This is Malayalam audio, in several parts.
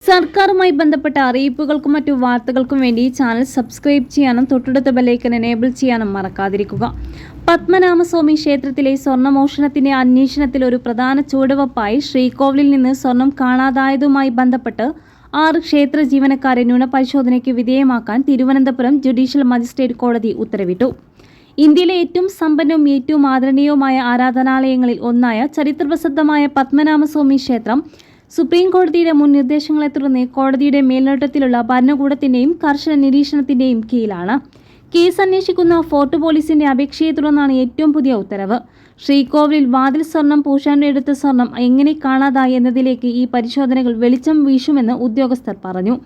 സർക്കാരുമായി ബന്ധപ്പെട്ട അറിയിപ്പുകൾക്കും മറ്റു വാർത്തകൾക്കും വേണ്ടി ചാനൽ സബ്സ്ക്രൈബ് ചെയ്യാനും തൊട്ടടുത്ത ബെല്ലൈക്കൺ എനേബിൾ ചെയ്യാനും മറക്കാതിരിക്കുക. പത്മനാഭസ്വാമി ക്ഷേത്രത്തിലെ സ്വർണ്ണമോഷണത്തിന്റെ അന്വേഷണത്തിൽ ഒരു പ്രധാന ചുവടുവയ്പായി ശ്രീകോവിലിൽ നിന്ന് സ്വർണം കാണാതായതുമായി ബന്ധപ്പെട്ട് 6 ക്ഷേത്ര ജീവനക്കാരെ ന്യൂനപരിശോധനയ്ക്ക് വിധേയമാക്കാൻ തിരുവനന്തപുരം ജുഡീഷ്യൽ മജിസ്ട്രേറ്റ് കോടതി ഉത്തരവിട്ടു. ഇന്ത്യയിലെ ഏറ്റവും സമ്പന്നവും ഏറ്റവും ആദരണീയവുമായ ആരാധനാലയങ്ങളിൽ ഒന്നായ ചരിത്രപ്രസിദ്ധമായ പത്മനാഭസ്വാമി ക്ഷേത്രം സുപ്രീം കോടതിയുടെ മുൻ നിർദ്ദേശങ്ങളെ തുടർന്ന് കോടതിയുടെ മേൽനോട്ടത്തിലുള്ള ഭരണകൂടത്തിന്റെയും കർശന നിരീക്ഷണത്തിന്റെയും കീഴിലാണ്. കേസ് അന്വേഷിക്കുന്ന ഫോർട്ട് പോലീസിന്റെ അപേക്ഷയെ തുടർന്നാണ് ഏറ്റവും പുതിയ ഉത്തരവ്. ശ്രീകോവിലിൽ വാതിൽ സ്വർണം പൂശാനെടുത്ത സ്വർണം എങ്ങനെ കാണാതായി എന്നതിലേക്ക് ഈ പരിശോധനകൾ വെളിച്ചം വീശുമെന്ന് ഉദ്യോഗസ്ഥർ പറഞ്ഞു.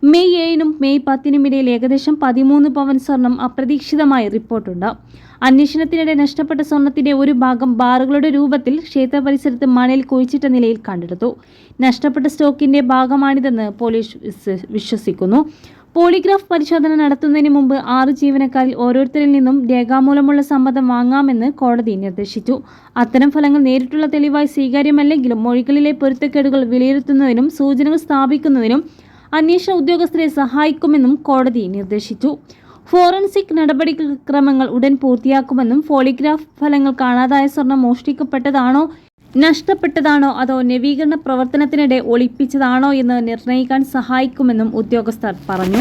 മെയ് 7-നും മെയ് 10-നും ഇടയിൽ ഏകദേശം 13 പവൻ സ്വർണം അപ്രതീക്ഷിതമായി റിപ്പോർട്ടുണ്ട്. അന്വേഷണത്തിനിടെ നഷ്ടപ്പെട്ട സ്വർണത്തിന്റെ ഒരു ഭാഗം ബാറുകളുടെ രൂപത്തിൽ ക്ഷേത്ര പരിസരത്ത് മണൽ കുഴിച്ചിട്ട നിലയിൽ കണ്ടെടുത്തു. നഷ്ടപ്പെട്ട സ്റ്റോക്കിന്റെ ഭാഗമാണിതെന്ന് പോലീസ് വിശ്വസിക്കുന്നു. പോളിഗ്രാഫ് പരിശോധന നടത്തുന്നതിന് മുമ്പ് 6 ജീവനക്കാരിൽ ഓരോരുത്തരിൽ നിന്നും രേഖാമൂലമുള്ള സമ്മതം വാങ്ങാമെന്ന് കോടതി നിർദ്ദേശിച്ചു. അത്തരം ഫലങ്ങൾ നേരിട്ടുള്ള തെളിവായി സ്വീകാര്യമല്ലെങ്കിലും മൊഴികളിലെ പൊരുത്തക്കേടുകൾ വിലയിരുത്തുന്നതിനും സൂചനകൾ സ്ഥാപിക്കുന്നതിനും അന്വേഷണ ഉദ്യോഗസ്ഥരെ സഹായിക്കുമെന്നും കോടതി നിർദ്ദേശിച്ചു. ഫോറൻസിക് നടപടിക്രമങ്ങൾ ഉടൻ പൂർത്തിയാക്കുമെന്നും പോളിഗ്രാഫ് ഫലങ്ങൾ കാണാതായ സ്വർണം മോഷ്ടിക്കപ്പെട്ടതാണോ, നഷ്ടപ്പെട്ടതാണോ അതോ നവീകരണ പ്രവർത്തനത്തിനിടെ ഒളിപ്പിച്ചതാണോ എന്ന് നിർണ്ണയിക്കാൻ സഹായിക്കുമെന്നും ഉദ്യോഗസ്ഥർ പറഞ്ഞു.